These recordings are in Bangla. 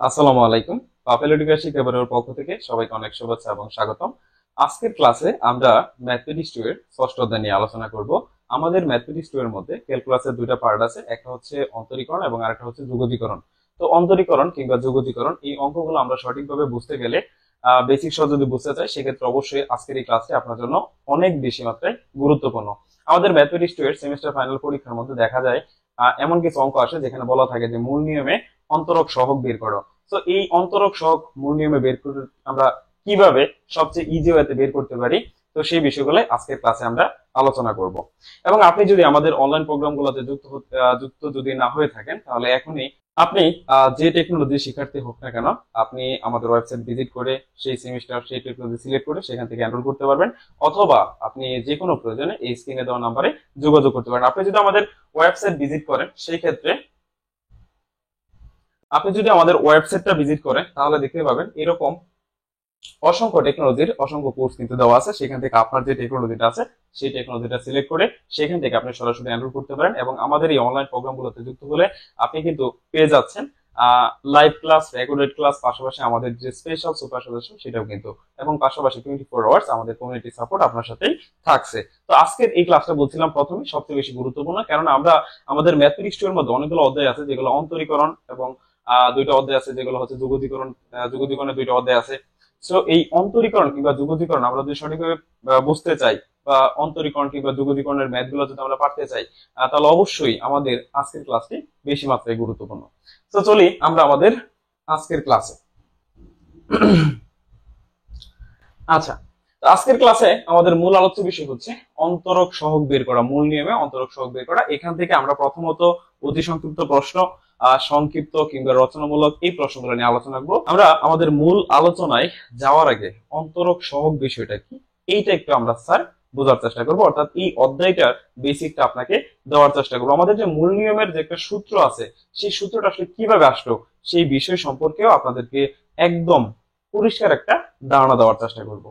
আসসালামু আলাইকুম। পাপেল এডুকেশন শিক্ষাবোর্ডের পক্ষ থেকে সবাইকে অনেক শুভেচ্ছা এবং স্বাগতম। আজকের ক্লাসে আমরা ম্যাথমেটিক্স 2 এর ষষ্ঠ অধ্যায় নিয়ে আলোচনা করব। আমাদের ম্যাথমেটিক্স 2 এর মধ্যে ক্যালকুলাসের দুইটা পার্ট আছে, একটা হচ্ছে অন্তরীকরণ এবং আরেকটা হচ্ছে যোগজীকরণ। তো অন্তরীকরণ কিংবা যোগজীকরণ এই অঙ্কগুলো আমরা সঠিকভাবে বুঝতে গেলে বেসিক সহ যদি বুঝতে চাই সেক্ষেত্রে অবশ্যই আজকের এই ক্লাসটি আপনার জন্য অনেক বেশি মাত্রায় গুরুত্বপূর্ণ। আমাদের ম্যাথমেটিক্স 2 এর সেমিস্টার ফাইনাল পরীক্ষার মধ্যে দেখা যায় এমন কিছু অঙ্ক আসে যেখানে বলা থাকে যে মূল নিয়মে অন্তরক সহগ বের করো। তো এই অন্তরক সহগ মূল নিয়মে বের করে আমরা কিভাবে সবচেয়ে ইজি ওয়েতে বের করতে পারি, তো সেই বিষয়গুলো আজকের ক্লাসে আমরা আলোচনা করব। এবং আপনি যদি আমাদের অনলাইন প্রোগ্রামগুলোতে যুক্ত যদি না হয়ে থাকেন তাহলে এখনই আপনি যে টেকনোলজি শিক্ষার্থী হোক না কেন আপনি আমাদের ওয়েবসাইট ভিজিট করে সেই সেমিস্টার সেই টেকনোলজি সিলেক্ট করে সেখান থেকে এনরোল করতে পারবেন, অথবা আপনি যে কোনো প্রয়োজনে এই স্ক্রিনে দেওয়া নাম্বারে যোগাযোগ করতে পারেন। আপনি যদি আমাদের ওয়েবসাইট ভিজিট করেন সেই ক্ষেত্রে আপনি যদি আমাদের ওয়েবসাইটটা ভিজিট করেন তাহলে দেখতে পাবেন এরকম অসংখ্য টেকনোলজির অসংখ্য কোর্স কিন্তু দেওয়া আছে। সেখান থেকে আপনার যে টেকনোলজিটা আছে সেই টেকনোলজিটা সিলেক্ট করে সেখান থেকে আপনি সরাসরি এনরোল করতে পারেন, এবং আমাদের এই অনলাইন প্রোগ্রামগুলোতে যুক্ত হলে আপনি কিন্তু পেয়ে যাচ্ছেন লাইভ ক্লাস, রেকর্ডেড ক্লাস, পাশাপাশি আমাদের যে স্পেশাল সুপার সাজেশন সেটাও কিন্তু, এবং পাশাপাশি 24 আওয়ার্স আমাদের কমিউনিটি সাপোর্ট আপনার সাথেই থাকছে। তো আজকের এই ক্লাসটা বলছিলাম প্রথমে সবচেয়ে বেশি গুরুত্বপূর্ণ, কারণ আমরা আমাদের ম্যাথমেটিক্স 2 এর মধ্যে অনেকগুলো অধ্যায় আছে যেগুলো অন্তরীকরণ, এবং দুইটা অধ্যায় আছে যেগুলো হচ্ছে যোগজীকরণ। যোগজীকরণের দুইটা অধ্যায় আছে। সো এই অন্তরীকরণ কিংবা যোগজীকরণ আমরা যদি সঠিকভাবে বুঝতে চাই, বা অন্তরীকরণ কিংবা যোগজীকরণের ম্যাথ গুলো যদি আমরা পারতে চাই, তাহলে অবশ্যই আমাদের আজকের ক্লাসটি বেশি মাত্রায় গুরুত্বপূর্ণ। তো চলি আমরা আমাদের আজকের ক্লাসে। আচ্ছা, তো আজকের ক্লাসে আমাদের মূল আলোচ্য বিষয় হচ্ছে অন্তরক সহগ বের করা, মূল নিয়মে অন্তরক সহগ বের করা। এখান থেকে আমরা প্রথমত অতি সংক্ষিপ্ত প্রশ্ন, সংক্ষিপ্ত কিংবা রচনামূলক এই প্রশ্নগুলো নিয়ে আলোচনা করব। আমরা আমাদের মূল আলোচনায় যাওয়ার আগে অন্তরক সহগ বিষয়টা কি এইটা একটু আমরা স্যার বোঝার চেষ্টা করবো, অর্থাৎ এই অধ্যায়টার বেসিকটা আপনাকে দেওয়ার চেষ্টা করবো। আমাদের যে মূল নিয়মের যে একটা সূত্র আছে সেই সূত্রটা আসলে কিভাবে আসলো সেই বিষয় সম্পর্কেও আপনাদেরকে একদম পরিষ্কার একটা ধারণা দেওয়ার চেষ্টা করব।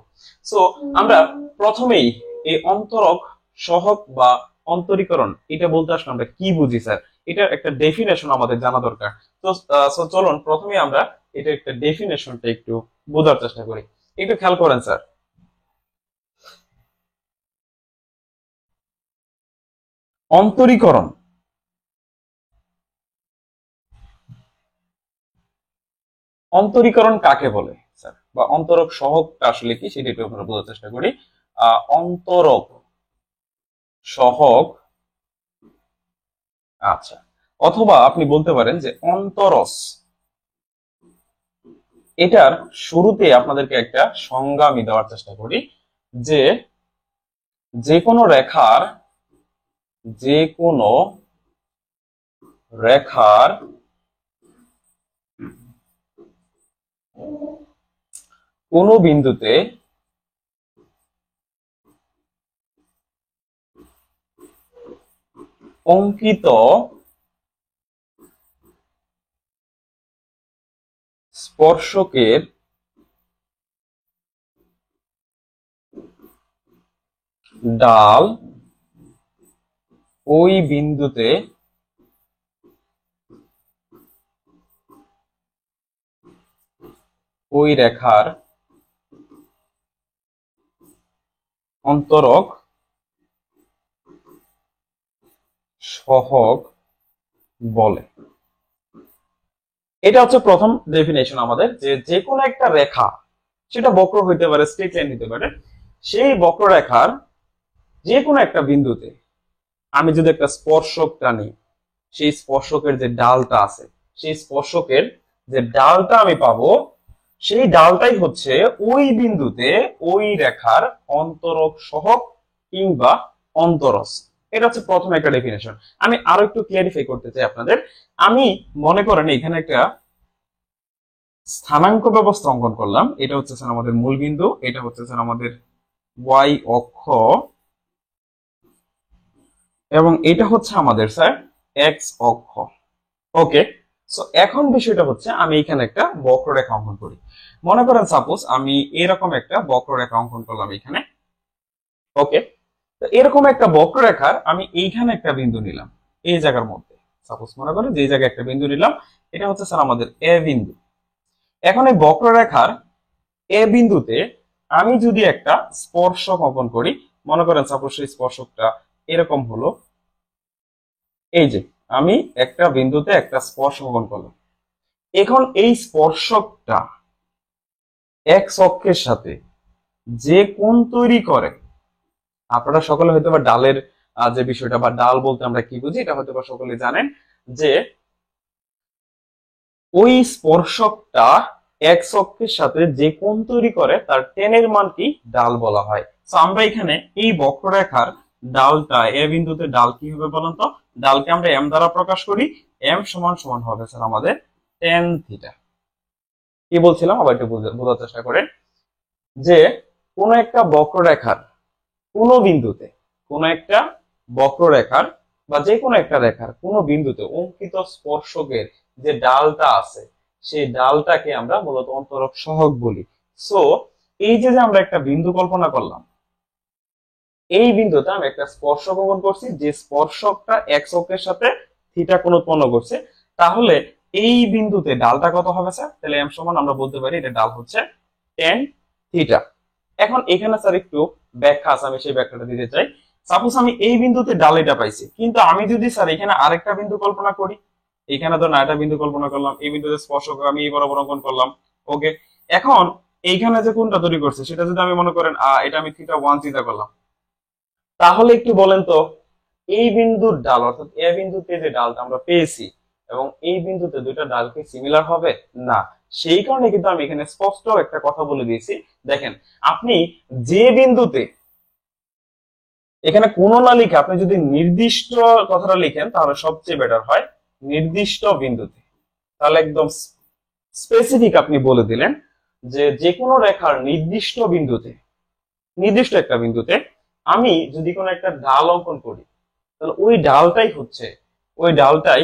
সো আমরা প্রথমেই এই অন্তরক সহগ বা অন্তরীকরণ এটা বলতে আসলে আমরা কি বুঝি স্যার, এটার একটা ডেফিনেশন আমাদের জানা দরকার। তো চলুন প্রথমে আমরা এটা একটা ডেফিনেশনটা একটু বোঝার চেষ্টা করি। একটু খেয়াল করেন স্যার, অন্তরীকরণ অন্তরীকরণ কাকে বলে স্যার, বা অন্তরক সহগটা আসলে কি সেটা একটু আমরা বোঝার চেষ্টা করি। অন্তরক সহগ, আচ্ছা, অথবা আপনি বলতে পারেন যে অন্তরস, এটার শুরুতে আপনাদেরকে একটা সংজ্ঞা আমি দেওয়ার চেষ্টা করি যে যে কোনো রেখার যে কোনো রেখার কোনো বিন্দুতে অঙ্কিত স্পর্শকের ডাল ওই বিন্দুতে ওই রেখার অন্তরক সহগ বলে। এটা হচ্ছে প্রথম ডেফিনেশন আমাদের, যে যে কোনো একটা রেখা, সেটা বক্র হইতে পারে, স্ট্রেট লাইন হইতে পারে, সেই বক্ররেখার যে কোনো একটা বিন্দুতে আমি যদি একটা স্পর্শক টানি, সেই স্পর্শকের যে ডালটা আছে সেই স্পর্শকের যে ডালটা আমি পাবো সেই ডালটাই হচ্ছে ওই বিন্দুতে ওই রেখার অন্তরক সহগ কিংবা অন্তরস। এটা হচ্ছে প্রথম একটা ডেফিনেশন। আমি আরো একটু ক্লিয়ারিফাই করতে চাই আপনাদের। আমি মনে করেন এখানে একটা স্থানাঙ্ক ব্যবস্থা অঙ্কন করলাম, এটা হচ্ছে স্যার আমাদের মূল বিন্দু, এটা হচ্ছে স্যার আমাদের ওয়াই অক্ষ, এবং এটা হচ্ছে আমাদের স্যার এক্স অক্ষ। ওকে, সো এখন বিষয়টা হচ্ছে আমি এখানে একটা বক্ররেখা অঙ্কন করি। মনে করেন সাপোজ আমি এরকম একটা বক্ররেখা অঙ্কন করলাম এখানে। ওকে, তো এরকম একটা বক্ররেখার আমি এইখানে একটা বিন্দু নিলাম এই জায়গার মধ্যে। সাপোজ মনে করেন যে এই জায়গায় একটা বিন্দু নিলাম, এটা হচ্ছে স্যার আমাদের এ বিন্দু। এখন এই বক্ররেখার এ বিন্দুতে আমি যদি একটা স্পর্শক অঙ্কন করি, মনে করেন সাপোজ সেই স্পর্শকটা এরকম হলো, এই যে আমি একটা বিন্দুতে একটা স্পর্শক অঙ্কন করলাম। এখন এই স্পর্শকটা এক্স অক্ষের সাথে যে কোণ তৈরি করে, আপনারা সকলে হয়তো বা ডালের যে বিষয়টা বা ডাল বলতে আমরা কি বুঝি এটা হয়তো বা সকলে জানেন, যে ওই স্পর্শকটা এক্স অক্ষের সাথে যে কোণ তৈরি করে তার টেনের মান কি ডাল বলা হয়। তো আমরা এখানে এই বক্ররেখার ডালটা এ বিন্দুতে ডাল কি হবে বলুন তো? ডালকে আমরা এম দ্বারা প্রকাশ করি। এম সমান সমান হবে স্যার আমাদের টেন থিটা। কি বলছিলাম আবার একটু বোঝার চেষ্টা করেন, যে কোন একটা বক্ররেখার কোন বিন্দুতে, কোন একটা বক্ররেখার বা যে কোনো একটা রেখার কোন বিন্দুতে অঙ্কিত স্পর্শকের যে ডালটা আছে সেই ডালটাকে আমরা মূলত অন্তরক সহগ বলি। সো এই যে যে আমরা একটা বিন্দু কল্পনা করলাম, এই বিন্দুতে আমি একটা স্পর্শক অঙ্কন করছি, যে স্পর্শকটা এক্স অক্ষের সাথে থিটা কোণ উৎপন্ন করছে, তাহলে এই বিন্দুতে ডালটা কত হবে স্যার? তাহলে এম সমান আমরা বলতে পারি এটা ডাল হচ্ছে টেন থিটা। এখন এখানে স্যার একটু ব্যাখ্যা আছে, আমি সেই ব্যাখ্যাটা দিতে চাই। সাপোজ আমি এই বিন্দুতে ডাল এটা পাইছি, কিন্তু আমি যদি স্যার এখানে আরেকটা বিন্দু কল্পনা করি, এখানে তো না, একটা বিন্দু কল্পনা করলাম, এই বিন্দুতে স্পর্শক আমি এই বরাবর অঙ্কন করলাম। ওকে, এখন এইখানে যে কোণটা তৈরি করছে সেটা যদি আমি মনে করেন এটা আমি থিটা ওয়ান চিন্তা করলাম, তাহলে একটু বলেন তো এই বিন্দুর ডাল অর্থাৎ এ বিন্দুতে যে ডালটা আমরা পেয়েছি এবং এই বিন্দুতে দুইটা ডাল কি সিমিলার হবে? না। সেই কারণে কিন্তু আমি এখানে স্পষ্ট একটা কথা বলে দিয়েছি। দেখেন, আপনি যে বিন্দুতে, এখানে কোন না লিখে আপনি যদি নির্দিষ্ট কথাটা লিখেন তাহলে সবচেয়ে বেটার হয়। নির্দিষ্ট বিন্দুতে, তাহলে একদম স্পেসিফিক আপনি বলে দিলেন যে যে কোনো রেখার নির্দিষ্ট বিন্দুতে, নির্দিষ্ট একটা বিন্দুতে আমি যদি কোনো একটা ডাল অঙ্কন করি, তাহলে ওই ডালটাই হচ্ছে, ওই ডালটাই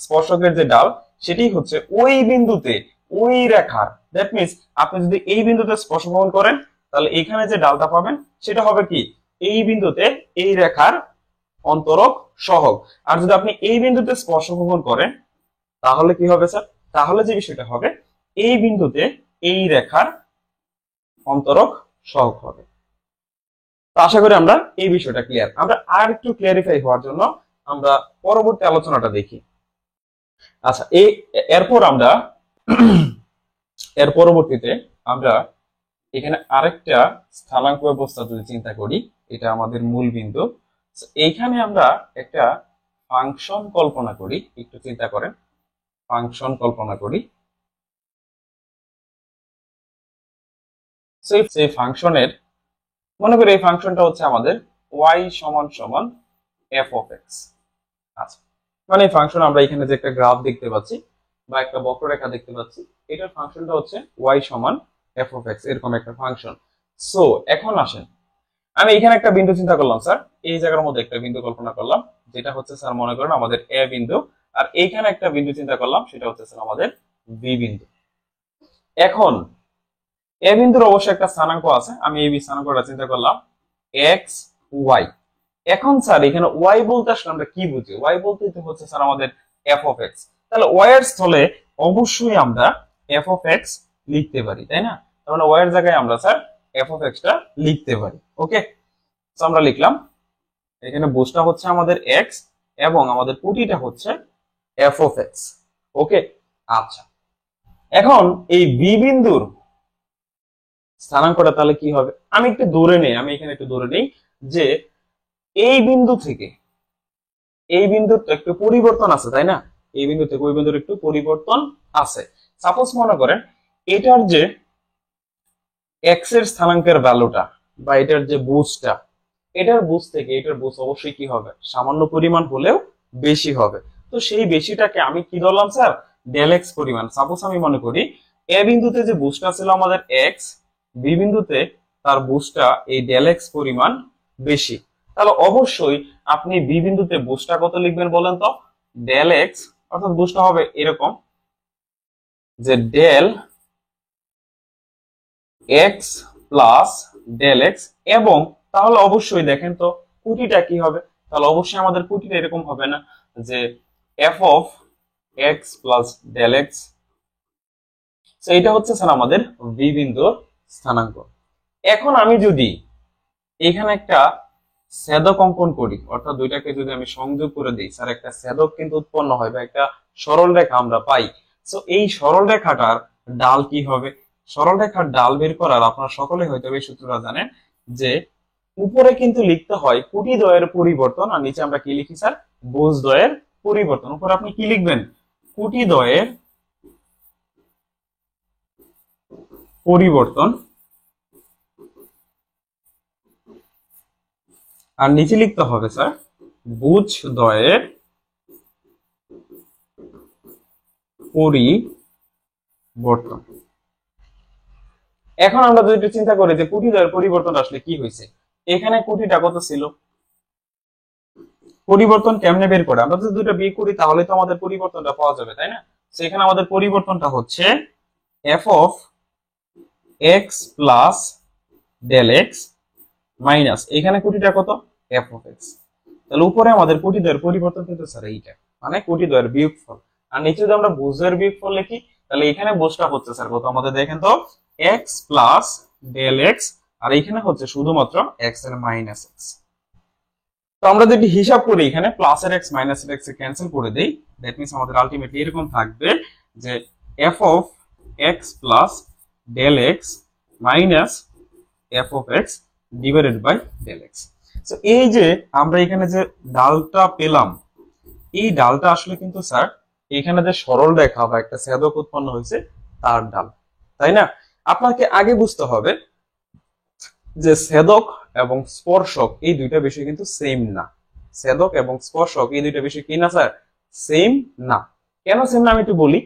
স্পর্শকের যে ডাল সেটাই হচ্ছে ওই বিন্দুতে ওই রেখার। দ্যাট মিনস আপনি যদি এই বিন্দুতে স্পর্শ অঙ্কন করেন তাহলে এখানে যে ডালটা পাবেন সেটা হবে কি এই বিন্দুতে এই রেখার অন্তরক সহগ। আর যদি আপনি এই বিন্দুতে স্পর্শ অঙ্কন করেন তাহলে কি হবে স্যার? তাহলে যে বিষয়টা হবে এই বিন্দুতে এই রেখার অন্তরক সহগ হবে। তো আশা করি আমরা এই বিষয়টা ক্লিয়ার। আমরা আর একটু ক্লিয়ারিফাই হওয়ার জন্য আমরা পরবর্তী আলোচনাটা দেখি। আচ্ছা, এরপর আমরা এর পরবর্তীতে আমরা এখানে আরেকটা স্থানাঙ্ক ব্যবস্থা যদি চিন্তা করি, এটা আমাদের মূল বিন্দু। এইখানে আমরা একটা ফাংশন কল্পনা করি, একটু চিন্তা করেন, ফাংশন কল্পনা করি। সেই ফাংশনের, মনে করি এই ফাংশনটা হচ্ছে আমাদের y সমান সমান f of x। আচ্ছা, মানে এই ফাংশন আমরা এখানে যে একটা গ্রাফ দেখতে পাচ্ছি বা একটা বক্ররেখা দেখতে পাচ্ছি, এটার ফাংশনটা হচ্ছে y সমান f of x, এরকম একটা ফাংশন। সো এখন আসেন, আমি এখানে একটা বিন্দু চিন্তা করলাম স্যার, এই জায়গার মধ্যে একটা বিন্দু কল্পনা করলাম যেটা হচ্ছে স্যার মনে করেন আমাদের এ বিন্দু, আর এইখানে একটা বিন্দু চিন্তা করলাম সেটা হচ্ছে স্যার আমাদের বি বিন্দু। এখন এ বিন্দুর অবশ্যই একটা স্থানাঙ্ক আছে, আমি এই স্থানাঙ্কটা চিন্তা করলাম এক্স ওয়াই। এখন স্যার এখানে ওয়াই বলতে আসলে আমরা কি বুঝি? ওয়াই বলতে তো হচ্ছে স্যার আমাদের এফ অফ এক্স। তাহলে ওয়াই এর স্থলে অবশ্যই আমরা এফ অফ এক্স লিখতে পারি, তাই না? তার মানে ওয়াই এর জায়গায় আমরা স্যার এফ অফ এক্স টা লিখতে পারি। ওকে, তো আমরা লিখলাম এখানে বুঝটা হচ্ছে আমাদের এক্স এবং আমাদের পুটিটা হচ্ছে এফ অফ এক্স। ওকে, আচ্ছা, এখন এই বি বিন্দুর স্থানাঙ্কটা তাহলে কি হবে? আমি একটু ধরে নেই, আমি এখানে একটু ধরে নেই যে এই বিন্দু থেকে এই বিন্দুর তো একটু পরিবর্তন আছে, তাই না? এই বিন্দু থেকে ওই বিন্দুর একটু পরিবর্তন আছে। সাপোজ মনে করেন এটার যে এক্স এর স্থানাঙ্কের ভ্যালুটা বা এটার যে বুঝটা, এটার বুঝ থেকে এটার বুঝ অবশ্যই কি হবে? সামান্য পরিমাণ হলেও বেশি হবে। তো সেই বেশিটাকে আমি কি ধরলাম স্যার? ডেল এক্স পরিমাণ। সাপোজ আমি মনে করি এ বিন্দুতে যে বুঝটা ছিল আমাদের এক্স, বি বিন্দুতে তার বুঝটা এই ডেল এক্স পরিমাণ বেশি, তাহলে অবশ্যই আপনি বি বিন্দুতে বুঝটা কত লিখবেন বলেন তো? ডেল এক্স, অর্থাৎ বুঝটা হবে এরকম যে del x plus del x, এবং তাহলে অবশ্যই দেখেন তো কুটিটা কি হবে? তাহলে অবশ্যই আমাদের কুটিটা এরকম হবে না যে f of x plus del x তো এটা হচ্ছে স্যার আমাদের ভি বিন্দুর স্থানাঙ্ক। এখন আমি যদি এখানে একটা ছেদক অঙ্কন করি, অর্থাৎ দুইটাকে যদি আমি সংযোগ করে দিই স্যার, একটা ছেদক কিন্তু উৎপন্ন হয় বা একটা সরল রেখা আমরা পাই। তো এই সরল রেখাটার ডাল কি হবে? সরল রেখার ডাল বের করার আপনারা সকলে হয়তো এই সূত্রটা জানেন, যে উপরে কিন্তু লিখতে হয় কুটি দ্বয়ের পরিবর্তন, আর নিচে আমরা কি লিখি স্যার? ভুজ দ্বয়ের পরিবর্তন। উপরে আপনি কি লিখবেন? কুটি দ্বয়ের পরিবর্তন, আর নিচে লিখতে হবে স্যার ভুজ দ্বয়ের পরিবর্তন। এখন আমরা যদি একটু চিন্তা করি যে কুটি দ্বয়ের পরিবর্তন আসলে কি হয়েছে, এখানে কুটিটা কত ছিল, পরিবর্তন কেমনে বের করে? আমরা যদি দুটো বিয়োগ করি তাহলে তো আমাদের পরিবর্তনটা পাওয়া যাবে, তাই না? সেখানে আমাদের পরিবর্তনটা হচ্ছে f of x plus del x minus এখানে কোটিটা কত? F of x. তাহলে উপরে আমাদের কোটি দ্বয়ের পরিবর্তন কিন্তু স্যার এইটা, মানে কোটি দ্বয়ের বিয়োগফল। আর নিচে যদি আমরা ভুজের বিয়োগফল লিখি, তাহলে এখানে ভুজটা হচ্ছে স্যার কত আমাদের? দেখেন তো, এক্স প্লাস ডেল এক্স, আর এখানে হচ্ছে শুধুমাত্র এক্স এর মাইনাস এক্স। তো আমরা যদি হিসাব করি এখানে প্লাস এর এক্স মাইনাস এর এক্স ক্যান্সেল করে দেই, দ্যাট মিন্স আমাদের আলটিমেটলি এরকম থাকবে যে f of x plus del x minus f of x divided by del x. তো এই যে আমরা এখানে যে ডালটা পেলাম, এই ডালটা আসলে কিন্তু স্যার এখানে যে সরল রেখা বা একটা ছেদক উৎপন্ন হয়েছে তার ডাল, তাই না? আপনাকে আগে বুঝতে হবে যে ছেদক এবং স্পর্শক এই দুইটা বিষয় কিন্তু সেম না। ছেদক এবং স্পর্শক এই দুইটা বিষয় কি না স্যার? সেম না। কেন সেম না আমি একটু বলি।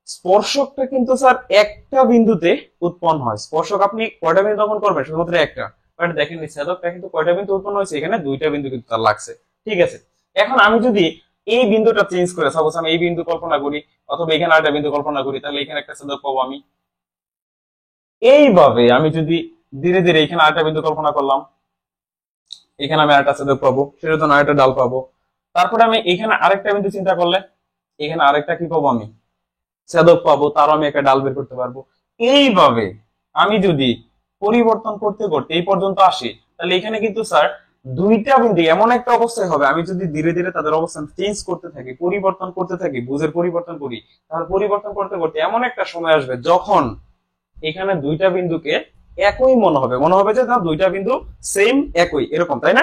স্পর্শকটা কিন্তু স্যার একটা বিন্দুতে উৎপন্ন হয়। স্পর্শক আপনি কয়টা বিন্দু তখন করবেন? শুধুমাত্র একটা। বাট দেখেন ছেদকটা কিন্তু কয়টা বিন্দু উৎপন্ন হয়েছে? এখানে দুইটা বিন্দু কিন্তু তার লাগছে। ঠিক আছে, এখন আমি যদি এই বিন্দুটা চেঞ্জ করে, সাপোজ আমি এই বিন্দু কল্পনা করি অথবা এখানে আরেকটা বিন্দু কল্পনা করি, তাহলে এখানে একটা ছেদক পাবো আমি। এইভাবে আমি যদি ধীরে ধীরে এখানে আরেকটা বিন্দু কল্পনা করলাম, এখানে আমি আরেকটা ছেদক পাবো, সেটা তো আরেকটা ডাল পাবো। তারপরে আমি এখানে আরেকটা বিন্দু চিন্তা করলে এখানে আরেকটা কি পাবো? আমি ছেদক পাবো, তারও আমি একটা ডাল বের করতে পারবো। এইভাবে আমি যদি পরিবর্তন করতে করতে এই পর্যন্ত আসি, তাহলে এখানে কিন্তু স্যার দুইটা বিন্দু এমন একটা অবস্থায় হবে, আমি যদি ধীরে ধীরে তাদের অবস্থান চেঞ্জ করতে থাকি, পরিবর্তন করতে থাকি, ভুজের পরিবর্তন করি, তাহলে পরিবর্তন করতে করতে এমন একটা সময় আসবে যখন এখানে দুইটা বিন্দুকে একই মনে হবে, মনে হবে যে না দুইটা বিন্দু সেম একই এরকম, তাই না?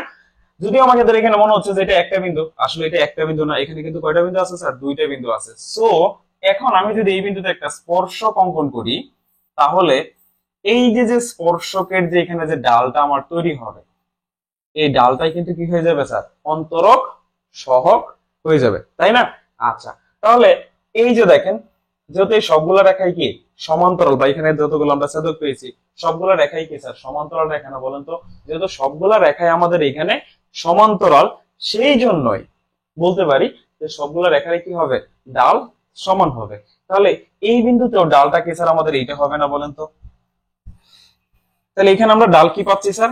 যদিও আমাদের এখানে মনে হচ্ছে যে এটা একটা বিন্দু, আসলে এটা একটা বিন্দু না, এখানে কিন্তু কয়টা বিন্দু আছে স্যার? দুইটা বিন্দু আছে। সো এখন আমি যদি এই বিন্দুতে একটা স্পর্শক অঙ্কন করি, তাহলে এই যে যে স্পর্শকের যে এখানে যে ডালটা আমার তৈরি হবে, এই ডালটাই কিন্তু কি হয়ে যাবে স্যার? অন্তরক সহক হয়ে যাবে, তাই না? আচ্ছা, তাহলে এই যে দেখেন, যেহেতু এই সবগুলো রেখাই কি সমান্তরাল, বা এখানে যতগুলো আমরা ছেদক পেয়েছি সবগুলো রেখাই কি স্যার সমান্তরাল রেখা না বলেন তো? যেহেতু সবগুলা রেখাই আমাদের এখানে সমান্তরাল, সেই জন্যই বলতে পারি যে সবগুলো রেখায় কি হবে? ডাল সমান হবে। তাহলে এই বিন্দুতেও ডালটা কি স্যার আমাদের এইটা হবে না বলেন তো? তাহলে এখানে আমরা ডাল কি পাচ্ছি স্যার?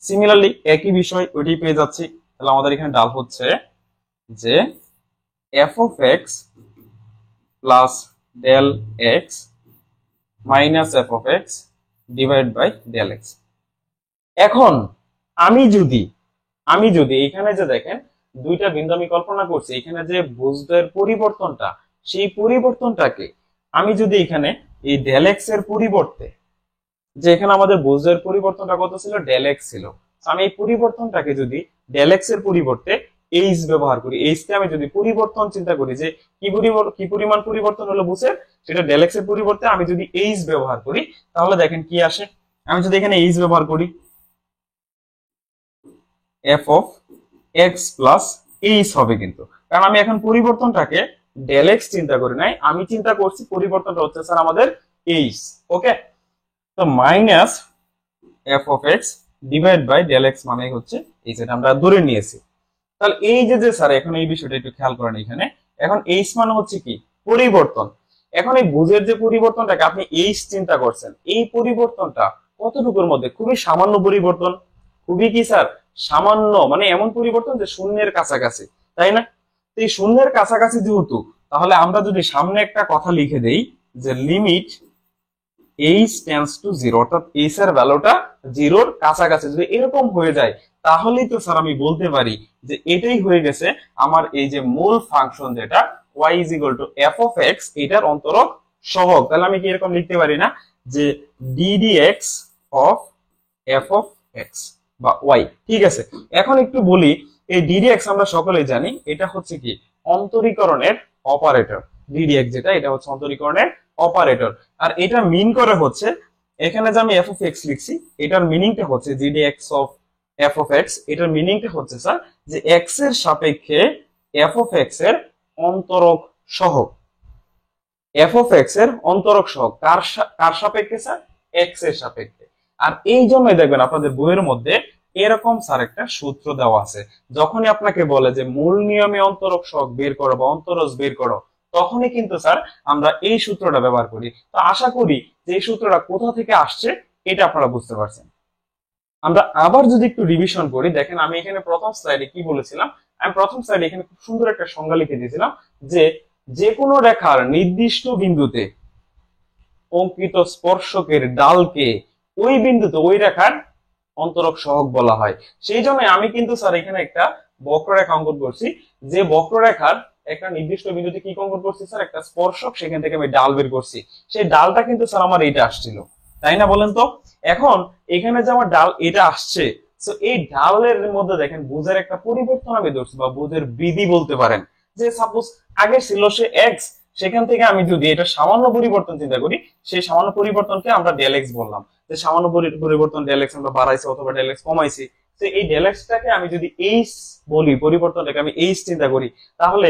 সিমিলারলি একই বিষয় ওইটাই পেয়ে যাচ্ছি। তাহলে আমাদের এখানে ডাল হচ্ছে যে f of x plus del x minus f of x divide by del x. এখন আমি যদি এখানে যে দেখেন দুইটা বিন্দু আমি কল্পনা করছি, এখানে যে ভুজের পরিবর্তনটা, সেই পরিবর্তনটাকে আমি যদি এখানে এই ডেল এক্স এর পরিবর্তে, যে এখানে আমাদের ভুজের পরিবর্তনটা কত ছিল? ডেল এক্স ছিল। আমি এই পরিবর্তনটাকে যদি ডেল এক্স এর পরিবর্তে এইচ ব্যবহার করি, এইচ কে আমি যদি পরিবর্তন চিন্তা করি যে কি পরিমাণ পরিবর্তন হলো ভুজের, সেটা ডেল এক্স এর পরিবর্তে আমি যদি এইচ ব্যবহার করি, তাহলে দেখেন কি আসে। আমি যদি এখানে এইচ ব্যবহার করি, F of x plus H হবে, কিন্তু কারণ আমি এখন পরিবর্তনটাকে ডেল এক্স চিন্তা করি নাই, আমি চিন্তা করছি পরিবর্তনটা হচ্ছে স্যার আমাদের এইচ। ওকে, তো minus f of x divide by del x মানে হচ্ছে এই যেটা আমরা ধরে নিয়েছি। তাহলে এই যে যে স্যার এখন এই বিষয়টা একটু খেয়াল করেন, এখানে এখন এইচ মানে হচ্ছে কি? পরিবর্তন। এখন এই ভুজের যে পরিবর্তনটাকে আপনি এইচ চিন্তা করছেন, এই পরিবর্তনটা কতটুকুর মধ্যে? খুবই সামান্য পরিবর্তন, খুবই কি স্যার সামান্য, মানে এমন পরিবর্তন যে শূন্যের কাছাকাছি, তাই না? তো এই শূন্যের কাছাকাছি যেহেতু, তাহলে আমরা যদি সামনে একটা কথা লিখে দেই যে limit H tends to zero, অর্থাৎ এইচ এর ভ্যালুটা জিরোর কাছাকাছি যদি এরকম হয়ে যায়, তাহলেই তো স্যার আমি বলতে পারি যে এটাই হয়ে গেছে আমার এই যে মূল ফাংশন যেটা y is equal to F of x, এটার অন্তরক সহগ। তাহলে আমি কি এরকম লিখতে পারি না যে ddx of F of x বা y। ঠিক আছে, এখন একটু বলি, এই ddx আমরা সকলেই জানি এটা হচ্ছে কি অন্তরীকরণের অপারেটর। ddx যেটা, এটা হচ্ছে অন্তরীকরণের অপারেটর। আর এটা মিন করে হচ্ছে, এখানে যে আমি এফ অফ এক্স লিখছি, এটার মিনিংটা হচ্ছে ddx of F of x, এটার মিনিংটা হচ্ছে স্যার যে এক্স এর সাপেক্ষে এফ অফ এক্স এর অন্তরক সহগ। এফ অফ এক্স এর অন্তরক সহগ কার সাপেক্ষে স্যার? এক্স এর সাপেক্ষে। আর এই জন্যই দেখবেন আপনাদের বইয়ের মধ্যে এরকম স্যার একটা সূত্র দেওয়া আছে, যখনই আপনাকে বলে যে মূল নিয়মে অন্তরক সহগ বের করো বা অন্তরজ বের করো, তখনই কিন্তু স্যার আমরা এই সূত্রটা ব্যবহার করি। তো আশা করি যে এই সূত্রটা কোথা থেকে আসছে এটা আপনারা বুঝতে পারছেন। আমরা আবার যদি একটু রিভিশন করি, দেখেন আমি এখানে প্রথম স্লাইডে কি বলেছিলাম, আমি প্রথম স্লাইডে এখানে খুব সুন্দর একটা সংজ্ঞা লিখে দিয়েছিলাম যে যে কোনো রেখার নির্দিষ্ট বিন্দুতে অঙ্কিত স্পর্শকের ডালকে ওই বিন্দুতে ওই রেখার অন্তরক সহগ বলা হয়। সেই জন্য আমি কিন্তু স্যার এখানে একটা বক্ররেখা অঙ্কন করছি, যে বক্ররেখার একটা নির্দিষ্ট বিন্দুতে কি অঙ্কন করছি স্যার? একটা স্পর্শক, সেখান থেকে আমি ডাল বের করছি। সেই ডালটা কিন্তু স্যার আমার এইটা আসছিল, তাই না বলেন তো? এখন এখানে যে আমার ডাল এটা আসছে, তো এই ডালের মধ্যে দেখেন বুঝের একটা পরিবর্তন আমি ধরছি, বা বুঝের বৃদ্ধি বলতে পারেন। যে সাপোজ আগে ছিল সে এক্স, সেখান থেকে আমি যদি এটা সামান্য পরিবর্তন চিন্তা করি, সেই সামান্য পরিবর্তনকে আমরা ডেল এক্স বললাম, যে সামান্য পরিবর্তন ডেল এক্স আমরা বাড়াইছি অথবা ডেল এক্স কমাইছি। তো এই ডেল এক্সটাকে আমি যদি এইচ বলি, পরিবর্তনটাকে আমি এইচ চিন্তা করি, তাহলে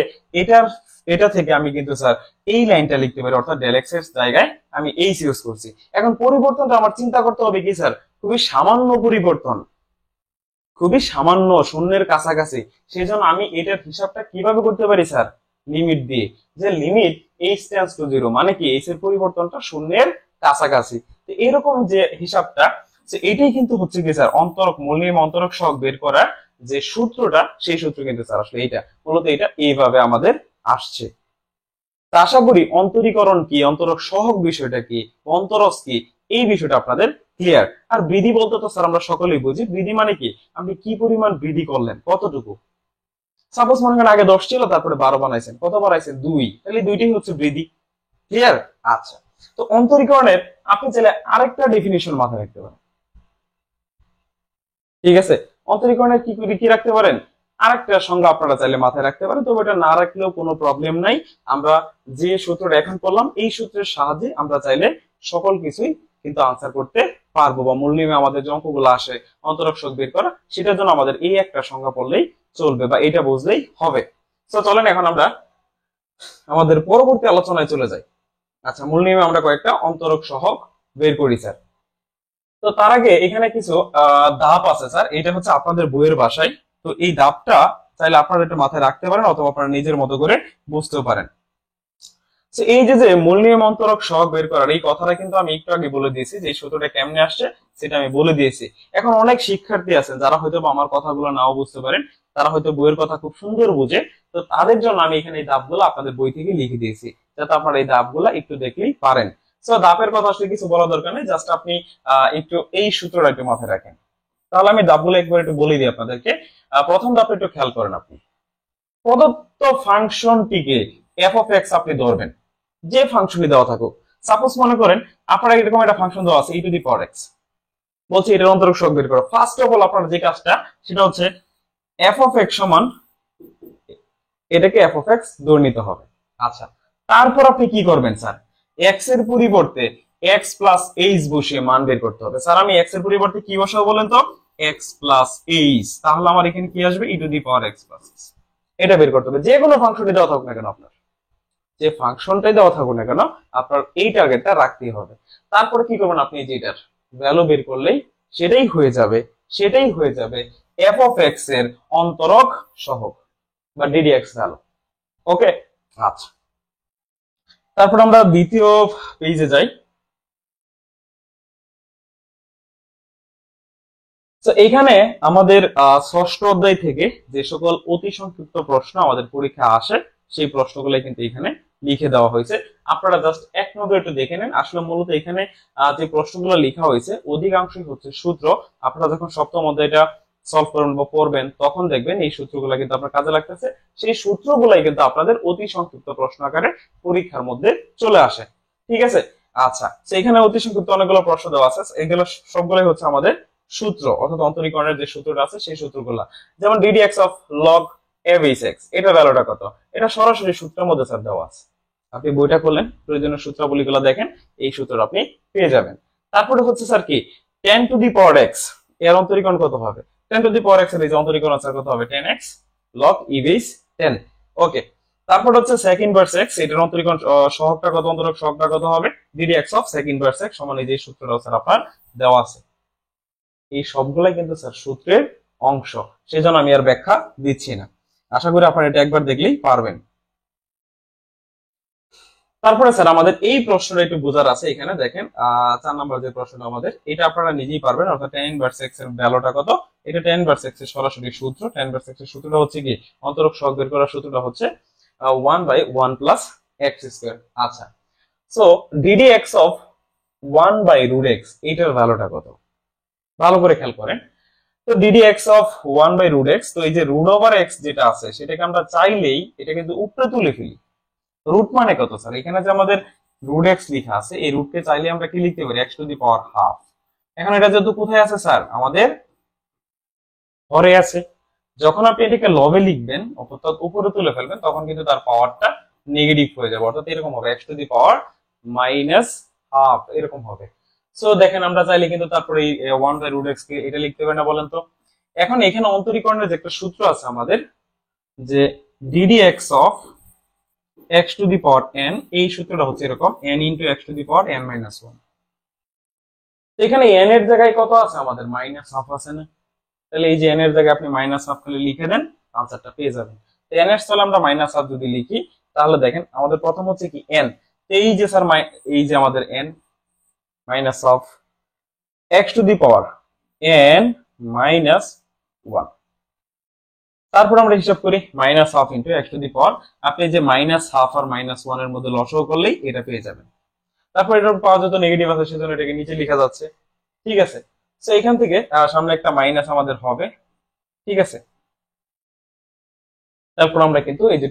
এটা থেকে আমি কিন্তু স্যার এই লাইনটা লিখতে পারি, অর্থাৎ ডেল এক্স এর জায়গায় আমি এইচ ইউজ করছি। এখন পরিবর্তনটা আমার চিন্তা করতে হবে কি স্যার? খুবই সামান্য পরিবর্তন, খুবই সামান্য, শূন্যের কাছাকাছি। সেই জন্য আমি এটার হিসাবটা কিভাবে করতে পারি স্যার? লিমিট দিয়ে, যে limit H tends to zero, মানে কি এইচ এর পরিবর্তনটা শূন্যের কাছাকাছি। তো এরকম যে হিসাবটা, এটাই কিন্তু হচ্ছে কি স্যার অন্তরক, মূল নিয়ম অন্তরক সহগ বের করার যে সূত্রটা, সেই সূত্র কিন্তু স্যার আসলে এইটা, মূলত এটা এইভাবে আমাদের আসছে। তা আশা করি অন্তরীকরণ কি, অন্তরক সহগ বিষয়টা কি, অন্তরজ কি, এই বিষয়টা আপনাদের ক্লিয়ার। আর বৃদ্ধি বলতে তো স্যার আমরা সকলেই বুঝি, বৃদ্ধি মানে কি আপনি কি পরিমাণ বৃদ্ধি করলেন, কতটুকু। সাপোজ মনে করেন আগে 10 ছিল, তারপরে 12 বানাইছেন, কত বাড়াইছেন? 2, তাহলে দুইটাই হচ্ছে বৃদ্ধি। ক্লিয়ার? আচ্ছা, তো অন্তরীকরণের আপনি চাইলে আরেকটা ডেফিনিশন মাথায় রাখতে পারেন। ঠিক আছে, অন্তরীকরণের কি রাখতে পারেন? আরেকটা সংজ্ঞা আপনারা চাইলে মাথায় রাখতে পারেন, তবে এটা না রাখলেও কোনো প্রবলেম নাই। আমরা যে সূত্রটা এখন পড়লাম, এই সূত্রের সাহায্যে আমরা চাইলে সকল কিছুই কিন্তু আনসার করতে পারবো, বা মূল নিয়মে আমাদের যে অঙ্কগুলো আসে অন্তরক সহগ বের করা, সেটার জন্য আমাদের এই একটা সংজ্ঞা পড়লেই চলবে, বা এটা বুঝলেই হবে। তো চলেন এখন আমরা আমাদের পরবর্তী আলোচনায় চলে যাই। আচ্ছা, মূল নিয়মে আমরা কয়েকটা অন্তরক সহগ বের করি স্যার। তো তার আগে এখানে কিছু ধাপ আছে স্যার, এটা হচ্ছে আপনাদের বইয়ের ভাষায়। তো এই ধাপটা চাইলে আপনারা একটু মাথায় রাখতে পারেন, অথবা আপনারা নিজের মতো করে বুঝতেও পারেন। এই যে মূল নিয়ম অন্তরক সহগ বের করার এই কথাটা কিন্তু আমি একটু আগে বলে দিয়েছি, যে সূত্রটা কেমনে আসছে সেটা আমি বলে দিয়েছি। এখন অনেক শিক্ষার্থী আছেন যারা হয়তো আমার কথাগুলো নাও বুঝতে পারেন, তারা হয়তো বইয়ের কথা খুব সুন্দর বুঝে, তো তাদের জন্য আমি এখানে এই ধাপগুলো আপনাদের বই থেকে লিখে দিয়েছি, যাতে আপনারা এই ধাপগুলো একটু দেখলেই পারেন। তো ধাপের কথা আসলে কিছু বলা দরকার নেই, জাস্ট আপনি একটু এই সূত্রটা একটু মাথায় রাখেন। তাহলে আমি ধাপগুলো একবার একটু বলে দিই আপনাদেরকে। প্রথম ধাপটা একটু খেয়াল করেন। আপনি প্রদত্ত ফাংশনটিকে এফ অফ এক্স আপনি ধরবেন, যে ফাংশনটি দেওয়া থাকুক। সাপোজ মনে করেন আপনারা এরকম একটা ফাংশন দেওয়া আছে ই টু দি পাওয়ার এক্স, বলছি এটার অন্তরক সহগ বের করো। ফার্স্ট অফ অল আপনার যে কাজটা সেটা হচ্ছে এফ অফ এক্স সমান এটাকে এফ অফ এক্স ধরে নিতে হবে। আচ্ছা, তারপর আপনি কি করবেন স্যার? এক্স এর পরিবর্তে এক্স প্লাস এইচ বসিয়ে মান বের করতে হবে। স্যার আমি এক্স এর পরিবর্তে কি বসাবো বলেন তো? X plus h. তাহলে আমার এখানে কি আসবে? E to the power x plus h. এটা বের করতে হবে, যে কোনো ফাংশনটি দেওয়া থাকুক না কেন, আপনার যে ফাংশনটাই দেওয়া থাকুক না কেন আপনার এই টার্গেটটা রাখতেই হবে। তারপরে কি করবেন? আপনি যেটার ভ্যালু বের করলেই সেটাই হয়ে যাবে এফ অফ এক্স এর অন্তরক সহগ বা ডিডিএক্স ভ্যালু। ওকে, আচ্ছা, তারপর আমরা দ্বিতীয় পেজে যাই। তো এখানে আমাদের ষষ্ঠ অধ্যায় থেকে যে সকল অতি সংক্ষিপ্ত প্রশ্ন আমাদের পরীক্ষা আসে, সেই প্রশ্নগুলাই কিন্তু এখানে লিখে দেওয়া হয়েছে। আপনারা জাস্ট এক নজরে একটু দেখে নেন। আসলে মূলত এখানে যে প্রশ্নগুলো লেখা হয়েছে অধিকাংশই হচ্ছে সূত্র। আপনারা যখন সপ্তম অধ্যায়টা সলভ করবেন বা পড়বেন তখন দেখবেন এই সূত্রগুলো কিন্তু আপনার কাজে লাগতেছে। সেই সূত্রগুলাই কিন্তু আপনাদের অতি সংক্ষিপ্ত প্রশ্ন আকারে পরীক্ষার মধ্যে চলে আসে। ঠিক আছে, আচ্ছা সেখানে অতি সংক্ষিপ্ত অনেকগুলো প্রশ্ন দেওয়া আছে, এগুলো সবগুলোই হচ্ছে আমাদের সূত্র, অর্থাৎ অন্তরীকরণের যে সূত্রটা আছে সেই সূত্রগুলা। যেমন ddx of log a base x, এটা ভ্যালুটা কত, এটা সরাসরি সূত্রের মধ্যে স্যার দেওয়া আছে। আপনি বইটা করলেন, প্রয়োজনীয় সূত্রাবলীগুলো দেখেন, এই সূত্র আপনি পেয়ে যাবেন। তারপরে হচ্ছে স্যার কি 10 টু দি পাওয়ার x, এর অন্তরীকরণ কত হবে? 10 টু দি পাওয়ার x এর এই যে অন্তরীকরণ স্যার কত হবে? 10x log e base 10। ওকে, তারপর হচ্ছে sec ইনভার্স x, এটার অন্তরীকরণ সহগটা কত, অন্তরক সহগটা কত হবে? ddx of sec inverse x সমান এই যে সূত্রটা স্যার আপনার দেওয়া আছে। এই সবগুলাই কিন্তু স্যার সূত্রের অংশ, সেজন্য আমি আর ব্যাখ্যা দিচ্ছি না। আশা করি আপনারা এটা একবার দেখলেই পারবেন। তারপরে স্যার আমাদের এই প্রশ্নটা একটু বোঝার আছে। এখানে দেখেন 4 নম্বর যে প্রশ্নটা আমাদের, এটা আপনারা নিজেই পারবেন, অর্থাৎ tan ইনভার্স x এর ভ্যালুটা কত। এটা tan ইনভার্স x এর সরাসরি সূত্র। tan ইনভার্স x এর সূত্রটা হচ্ছে কি, অন্তরক সহগ বের করার সূত্রটা হচ্ছে 1/1 প্লাস x স্কয়ার। আচ্ছা, সো ddx অফ 1/√x, এটার ভ্যালুটা কত? ভালো করে খেয়াল করেন। তো ddx অফ 1/√x, তো এই যে রুট ওভার x যেটা আছে সেটাকে আমরা চাইলেই এটা কিন্তু উপরে তুলে ফেলি। রুট মানে কত স্যার? এখানে যে আমাদের রুট এক্স লেখা আছে, এই রুটকে চাইলে আমরা কি লিখতে পারি? X to the power half. এখন এটা যেহেতু কোথায় আছে স্যার? আমাদের হরে আছে। যখন আপনি এটাকে লবে লিখবেন অর্থাৎ উপরে তুলে ফেলবেন তখন কিন্তু তার পাওয়ারটা নেগেটিভ হয়ে যাবে, অর্থাৎ এরকম হবে x to the power minus half, এরকম হবে। সো দেখেন আমরা চাইলে কিন্তু তারপরে এই 1/√x কে এটা লিখতে পারি না বলেন তো? এখন এখানে অন্তরীকরণের যে একটা সূত্র আছে আমাদের, যে ddx of x to the power n, এই সূত্রটা হচ্ছে এরকম n into x to the power n minus 1। এখানে n এর জায়গায় কত আছে আমাদের? মাইনাস হাফ আছে না? তাহলে এই যে n এর জায়গায় আপনি মাইনাস হাফ খালি লিখে দেন, আনসারটা পেয়ে যাবেন। তো n এর স্থলে আমরা মাইনাস হাফ যদি লিখি তাহলে দেখেন আমাদের প্রথম হচ্ছে কি n, এই যে স্যার এই যে আমাদের n minus half x to the power n minus 1। তারপর আমরা হিসাব করি minus half into x to the power, আপনি যে মাইনাস হাফ আর মাইনাস 1 এর মধ্যে লসাগু করলেই এটা পেয়ে যাবেন। তারপর এটার পাওয়ার যত নেগেটিভ আছে সেজন্য এটাকে নিচে লেখা যাচ্ছে। ঠিক আছে, তো এখান থেকে সামনে একটা মাইনাস আমাদের হবে। ঠিক আছে, তারপর আমরা কিন্তু এই যে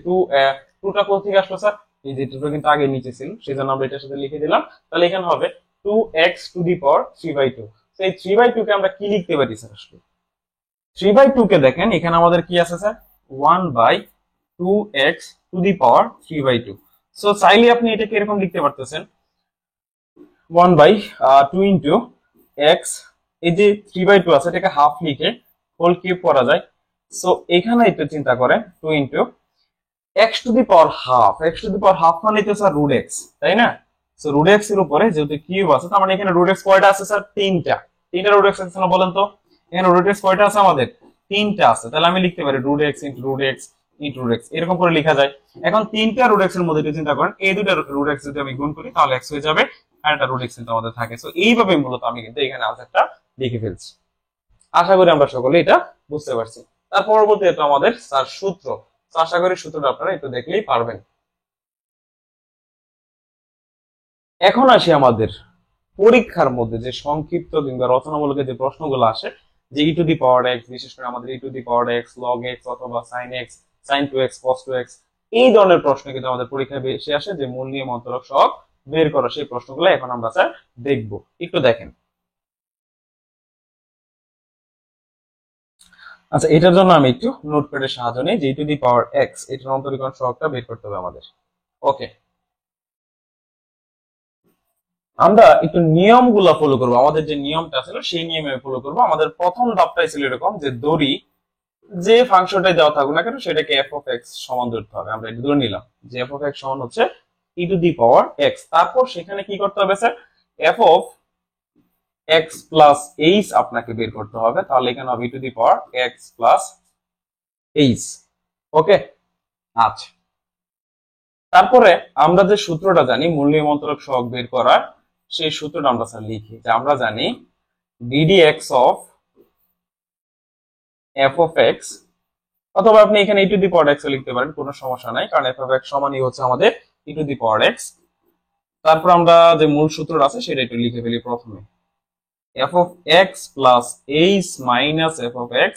টুটা কোথা থেকে আসলো স্যার? এই যে টুটা কিন্তু আগে নিচে ছিল, সেজন্য আমরা এটার সাথে লিখে দিলাম। তাহলে এখানে হবে 2x টু দি পাওয়ার 3/2। তো এই 3/2 কে আমরা কি লিখতে পারি স্যার? আসলে 3/2 কে দেখেন এখানে আমাদের কি আছে sir? 1/2x two the power 3/2। So চাইলে আপনি এটাকে এরকম লিখতে পারতেছেন 1/2 ইন্টু x, এই যে 3/2 আছে এটাকে হাফ লিখে হোল কিউব করা যায়। সো এখানে একটু চিন্তা করেন 2 into x to the power half, x to the power half মানে তো স্যার √x, তাই না? সো √x এর উপরে যেহেতু কিউব আছে তার মানে এখানে √x কয়টা আছে স্যার? তিনটা √x আছে না বলেন তো? এখানে √x কয়টা আছে আমাদের? তিনটা আছে। তাহলে আমি লিখতে পারি √x into √x into √x, এরকম করে লেখা যায়। এখন তিনটা √x এর মধ্যে চিন্তা করেন, এই দুটো √x যদি আমি গুণ করি তাহলে x হয়ে যাবে, আর একটা √x কিন্তু আমাদের থাকে। সো এইভাবে মূলত আমি কিন্তু এখানে আনসারটা লিখে ফেলছি। আশা করি আমরা সকলে এটা বুঝতে পারছি। তার পরবর্তী এটা আমাদের স্যার সূত্র। আশা করি সূত্রটা আপনারা একটু দেখলেই পারবেন। এখন আসি আমাদের পরীক্ষার মধ্যে যে সংক্ষিপ্ত কিংবা রচনামূলক যে প্রশ্নগুলো আসে, যে ই টু দি পাওয়ার এক্স, বিশেষ করে আমাদের e to the power x log x অথবা sine x, sine 2x cos 2x, এই ধরনের প্রশ্ন কিন্তু আমাদের পরীক্ষায় বেশি আসে, যে মূল নিয়ম অন্তরক সহগ বের করা, সেই প্রশ্নগুলো এখন আমরা স্যার দেখব। একটু দেখেন। আচ্ছা, এটার জন্য আমি একটু নোটপ্যাডের সাহায্য নিই। যে ই টু দি পাওয়ার এক্স, এটার অন্তরীকরণ সহগটা বের করতে হবে আমাদের। ওকে, আমরা একটু নিয়মগুলো ফলো করবো। আমাদের যে নিয়মটা ছিল সেই নিয়মে ফলো করবো। আমাদের প্রথম ধাপটাই ছিল এরকম, যে দড়ি যে ফাংশনটাই দেওয়া থাকুক না কেন সেটাকে এফ অফ এক্স সমান ধরতে হবে। আমরা এটা ধরে নিলাম যে এফ অফ এক্স সমান হচ্ছে ই টু দি পাওয়ার এক্স। তারপর সেখানে কি করতে হবে sir? F of x plus h আপনাকে বের করতে হবে। তাহলে এখানে হবে e to the power x plus h. Okay, আচ্ছা। তারপরে আমরা যে সূত্রটা জানি মূল নিয়ম অন্তরক সহগ বের করার, সেই সূত্রটা আমরা স্যার লিখি, যে আমরা জানি ddx of f of x, অথবা আপনি এখানে e two the power x লিখতে পারেন, কোনো সমস্যা নাই, কারণ f অফ x সমানই হচ্ছে আমাদের e two the power x। তারপর আমরা যে মূল সূত্রটা আছে সেটা একটু লিখে ফেলি প্রথমে। f of x plus h minus f of x,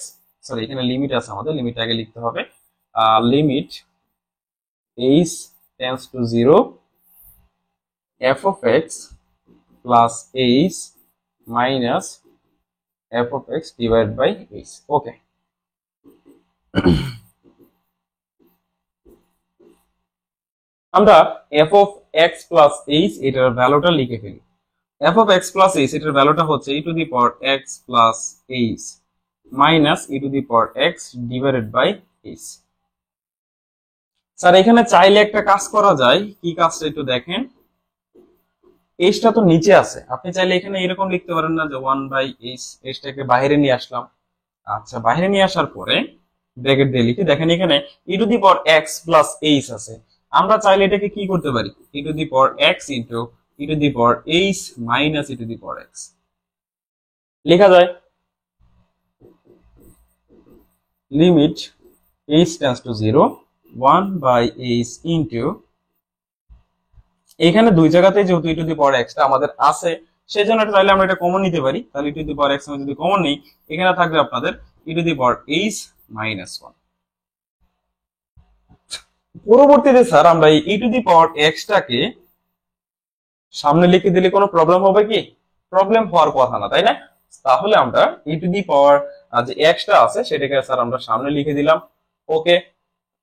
sorry এখানে লিমিট আছে আমাদের, লিমিট আগে লিখতে হবে। Limit h tends to 0 f of x plus h minus f of x divided by h. Okay. আমরা f of x plus h এটার ভ্যালুটা লিখে ফেলি। f of x plus h এটার ভ্যালুটা হচ্ছে e to the power x plus h minus e to the power x divided by h। Sir এখানে চাইলে একটা কাজ করা যায়, কি কাজটা একটু দেখেন। h টা তো নিচে আছে, আপনি চাইলে এখানে এরকম লিখতে পারেন না যে 1/h, h টাকে বাইরে নিয়ে আসলাম। আচ্ছা, বাইরে নিয়ে আসার পরে ব্র্যাকেট দিয়ে লিখি, দেখেন এখানে e to the power x plus h আছে। আমরা চাইলে এটাকে কি করতে পারি, e to the power x into e to the power h minus e to the power x লেখা যায়। Limit h tends to 0 1/h into, এখানে দুই জায়গাতে যেহেতু e to the power x টা আমাদের আছে, সেজন্য এটা চাইলে আমরা এটা কমন নিতে পারি। তাহলে e to the power x আমি যদি কমন নিই, এখানে থাকবে আপনাদের e to the power h minus 1। পরবর্তীতে স্যার আমরা এই e to the power x টাকে সামনে লিখে দিলে কোনো প্রবলেম হবে কি? প্রবলেম হওয়ার কথা না, তাই না? তাহলে আমরা e to the power যে x টা আছে সেটাকে স্যার আমরা সামনে লিখে দিলাম। ওকে,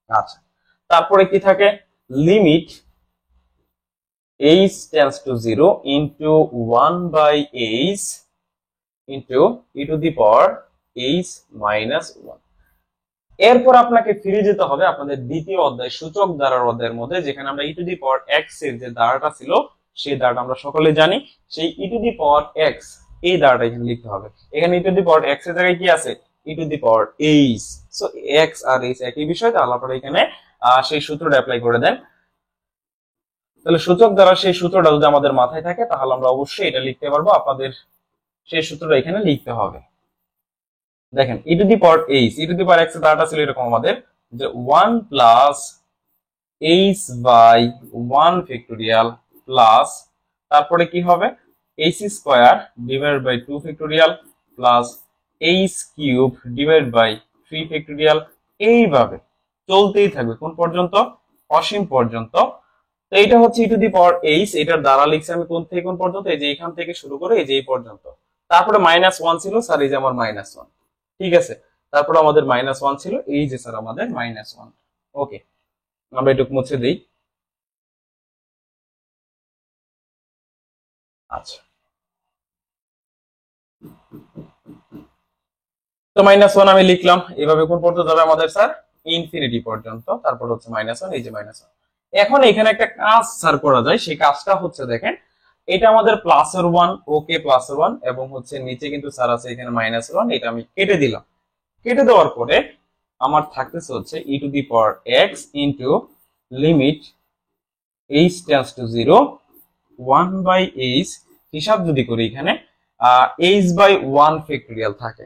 আচ্ছা, তারপরে কি থাকে, limit h tends to 0 into 1/h into e to the power h minus 1। এরপর আপনাকে ফিরে যেতে হবে আপনাদের দ্বিতীয় অধ্যায় সূচক ধারার অধ্যায়ের মধ্যে, যেখানে আমরা e to the power x এর যে ধারাটা ছিল সেই ধারাটা আমরা সকলে জানি। সেই e to the power x এই ধারাটা এখানে লিখতে হবে। এখানে e to the power x এর জায়গায় কি আছে, e to the power h। So x আর h একই বিষয়, তাহলে আপনারা এখানে সেই সূত্রটা অ্যাপ্লাই করে দেন। তাহলে সূচক দ্বারা সেই সূত্রটা যদি আমাদের মাথায় থাকে তাহলে আমরা অবশ্যই এটা লিখতে পারবো। আপনাদের সেই সূত্রটা এখানে লিখতে হবে। দেখেন e to the power h, e to the power x এর ধারাটা ছিল এরকম আমাদের যে 1 plus h by 1 factorial plus, তারপরে কি হবে h square divided by 2 factorial plus h cube divided by 3 factorial, এইভাবে চলতেই থাকবে কোন পর্যন্ত, অসীম পর্যন্ত। তো এটা হচ্ছে e to the power h, এটার দ্বারা লিখছি আমি কোন থেকে কোন পর্যন্ত, এই যে এখান থেকে শুরু করে এই যে এই পর্যন্ত। তারপরে -1 ছিল স্যার, এই যে আমার -1, ঠিক আছে। তারপরে আমাদের -1 ছিল, এই যে স্যার আমাদের -1। ওকে, আমরা এটুকু মুছে দিই। আচ্ছা, তো -1 আমি লিখলাম। এভাবে কোন পর্যন্ত যাবে আমাদের স্যার, ইনফিনিটি পর্যন্ত। তারপর হচ্ছে -1, এই যে -1। এখন এখানে একটা কাজ স্যার করা যায়, সেই কাজটা হচ্ছে দেখেন, এটা আমাদের +1, ওকে +1, এবং হচ্ছে নিচে কিন্তু স্যার আছে এখানে -1, এটা আমি কেটে দিলাম। কেটে দেওয়ার পরে আমার থাকতেছে হচ্ছে e to the power x into limit h tends to 0 1/h, হিসাব যদি করি এখানে h by 1 ফ্যাক্টরিয়াল থাকে।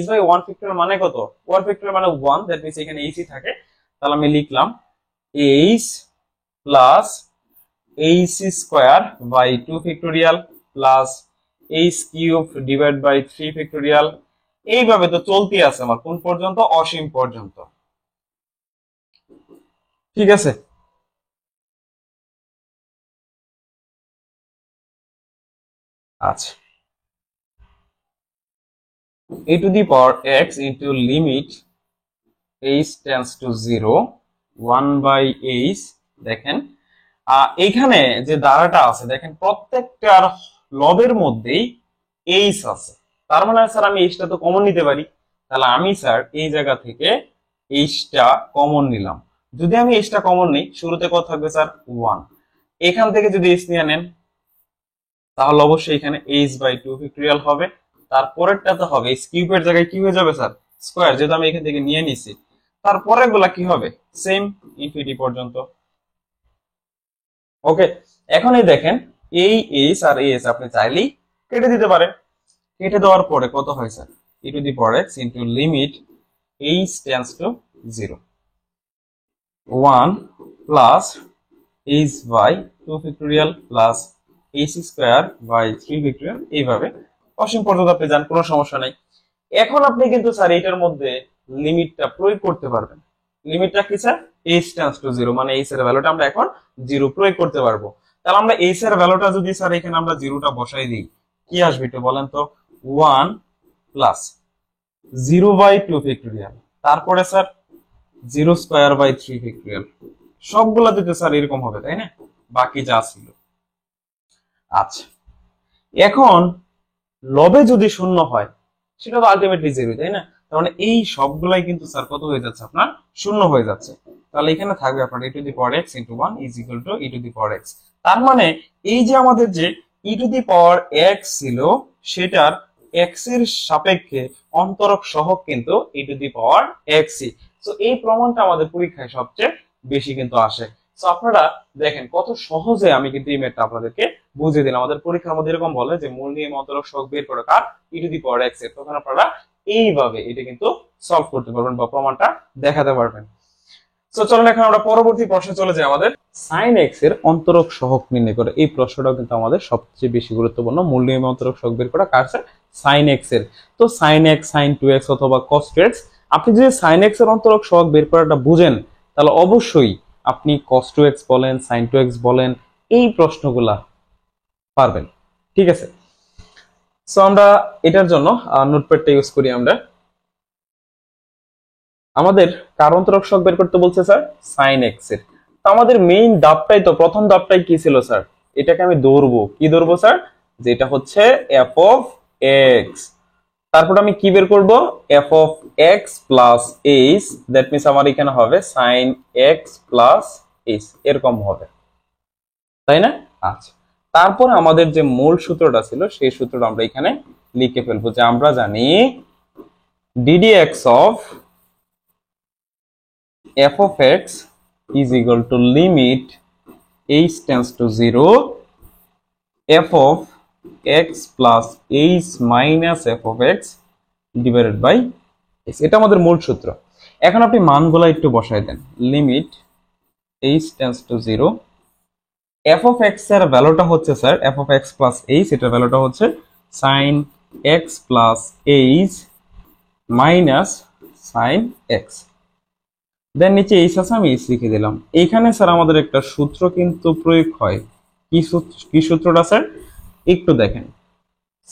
h by 1 ফ্যাক্টরিয়াল মানে কত, 1 ফ্যাক্টরিয়াল মানে 1, দ্যাট মিন্স এখানে h ই থাকে। তাহলে আমি লিখলাম h plus h square by 2 factorial plus h cube divided by 3 factorial, এইভাবে তো চলতে আছে আমার কোন পর্যন্ত, অসীম পর্যন্ত, ঠিক আছে। আচ্ছা, e to the power x into limit h tends to 0 1/h, দেখেন এইখানে যে ধারাটা আছে দেখেন প্রত্যেকটার লবের মধ্যেই h আছে। তার মানে স্যার আমি h টা তো কমন নিতে পারি। তাহলে আমি স্যার এই জায়গা থেকে h টা কমন নিলাম। যদি আমি h টা কমন নিই, শুরুতে কত থাকবে স্যার 1, এখান থেকে যদি h নিয়ে নেন তাহলে অবশ্যই এখানে h by 2 ফ্যাক্টরিয়াল হবে। তারপরেরটাতে হবে h কিউবের জায়গায় কি হয়ে যাবে স্যার, স্কয়ার, যেহেতু আমি এখান থেকে নিয়ে নিছি। তারপরের গুলা কি হবে, সেম ইনফিনিটি পর্যন্ত। ওকে, এখন এই দেখেন এই h আর s আপনি চাইলেই কেটে দিতে পারেন। কেটে দেওয়ার পরে কত হয় sir, e to the power x into limit h tends to 0 1 plus h by 2 factorial plus h square by 3 factorial, এইভাবে অসীম পর্যন্ত আপনি যান, কোনো সমস্যা নাই। এখন আপনি কিন্তু স্যার এটার মধ্যে লিমিটটা প্রয়োগ করতে পারবেন। লিমিটটা কি স্যার? h টেন্ডস টু 0, মানে h এর ভ্যালুটা আমরা এখন 0 প্রয়োগ করতে পারবো। তাহলে আমরা h এর ভ্যালুটা যদি স্যার এখানে আমরা 0টা বসাই দিই, কি আসবে একটু বলেন তো? 1 প্লাস 0 বাই 2 ফ্যাক্টোরিয়াল, তারপরে স্যার 0 স্কয়ার বাই 3 ফ্যাক্টোরিয়াল, সবগুলা দিতে স্যার এরকম হবে, তাই না? বাকি যা ছিল। আচ্ছা, এখন লবে যদি শূন্য হয় সেটা তো আলটিমেটলি 0, তাই না? তার মানে এই সবগুলাই কিন্তু স্যার কত হয়ে যাচ্ছে? আপনার শূন্য হয়ে যাচ্ছে। তাহলে এখানে থাকবে আপনার e two the power x into 1 is equal to e two the power x। তার মানে এই যে আমাদের যে e two the power x ছিল, সেটার x এর সাপেক্ষে অন্তরক সহগ কিন্তু e two the power x। So এই প্রমাণটা আমাদের পরীক্ষায় সবচেয়ে বেশি কিন্তু আসে। সো আপনারা দেখেন কত সহজে আমি কিন্তু এই ম্যাথটা আপনাদেরকে বুঝিয়ে দিলাম। আমাদের পরীক্ষার মধ্যে এরকম বলে যে মূল নিয়ম অন্তরক সহগ বের করে কার? e two the power x এর। তখন আপনারা এইভাবে এটা কিন্তু সলভ করতে পারবেন বা প্রমাণটা দেখাতে পারবেন। তো চলুন এখন আমরা পরবর্তী প্রশ্নে চলে যাই। আমাদের sin x এর অন্তরক সহগ নির্ণয় করে, এই প্রশ্নটাও কিন্তু আমাদের সবচেয়ে বেশি গুরুত্বপূর্ণ। মূল নিয়মে অন্তরক সহগ বের করা কার? স্যার sin x এর। তো sin x, sin 2x অথবা cos 2x, আপনি যদি sin x এর অন্তরক সহগ বের করাটা বুঝেন, তাহলে অবশ্যই আপনি cos 2x বলেন, sin 2x বলেন, এই প্রশ্নগুলা পারবেন। ঠিক আছে, সো আমরা এটার জন্য নোটপ্যাডটা ইউজ করি। আমরা আমাদের কার অন্তরক সহগ বের করতে বলছে স্যার? sin x এর। তো আমাদের মেইন ধাপটাই তো, প্রথম ধাপটাই কি ছিল স্যার? এটাকে আমি ধরবো, কি ধরবো স্যার? যেটা হচ্ছে f of x। তারপর আমি কি বের করব? f of x plus h, that means আমার এখানে হবে sin x প্লাস h, এরকম হবে, তাই না? আচ্ছা, তারপর আমাদের যে মূল সূত্রটা ছিল সেই সূত্রটা আমরা এখানে লিখে ফেলবো, যে আমরা জানি ddx of f of x is equal to limit h tends to 0 f of x plus h minus f of x divided by h। এটা আমাদের মূল সূত্র। এখন আপনি মানগুলো একটু বসায় দেন। Limit h tends to 0, f of x এর ভ্যালুটা হচ্ছে sir f of x plus h, এটার ভ্যালুটা হচ্ছে sin x plus h minus sin x। দেন নিচে h আছে, আমি h লিখে দিলাম। এইখানে স্যার আমাদের একটা সূত্র কিন্তু প্রয়োগ হয়। কি সূত্রটা স্যার? একটু দেখেন,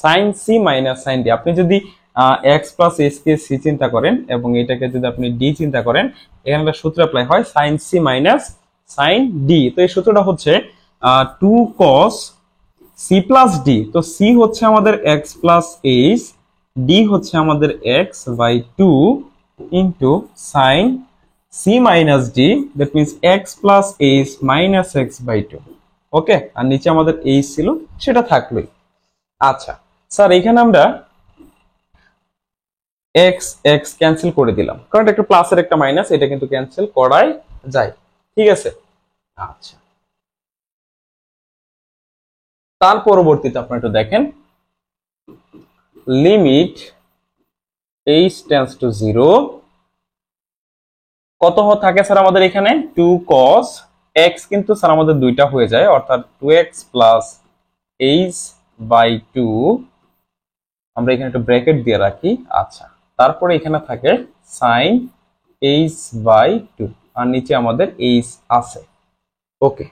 sin c minus sin d। আপনি যদি x plus h কে c চিন্তা করেন এবং এটাকে যদি আপনি d চিন্তা করেন, এখানে একটা সূত্র অ্যাপ্লাই হয় sin c minus sin d। তো এই সূত্রটা হচ্ছে 2 cos c plus d। তো c হচ্ছে আমাদের x plus h, d হচ্ছে আমাদের x by 2 into sin c minus d, that means x plus h minus x by 2। ওকে, আর নিচে আমাদের h ছিল, সেটা থাকলোই। আচ্ছা স্যার, এখানে আমরা x x ক্যান্সেল করে দিলাম, কারণ একটা প্লাসের একটা মাইনাস, এটা কিন্তু ক্যান্সেল করাই যায়। ঠিক আছে, আচ্ছা তার পরবর্তীতে আপনারা একটু দেখেন, লিমিট h tends to 0 কত থাকে স্যার আমাদের এখানে? 2 cos x, কিন্তু স্যার আমাদের দুইটা হয়ে যায়, অর্থাৎ 2x plus h by 2। আমরা এখানে একটু ব্র্যাকেট দিয়ে রাখি। আচ্ছা, তারপরে এখানে থাকে sin h by 2, আর নিচে আমাদের h আছে। ওকে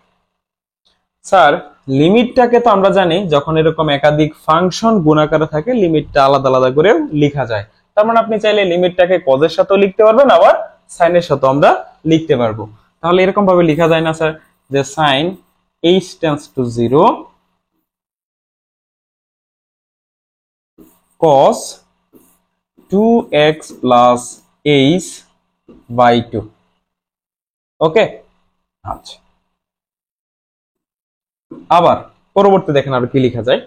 স্যার, লিমিটটাকে তো আমরা জানি যখন এরকম একাধিক ফাংশন গুণাকারে থাকে, লিমিটটা আলাদা আলাদা করেও লেখা যায়। তার মানে আপনি চাইলে লিমিটটাকে কজের সাথেও লিখতে পারবেন, আবার সাইনের সাথেও আমরা লিখতে পারবো। তাহলে এরকম ভাবে লেখা যায় না স্যার, যে sin h tends to 0 cos 2x plus h by 2। ওকে, আচ্ছা আবার পরবর্তী দেখেন আর কি লেখা যায়।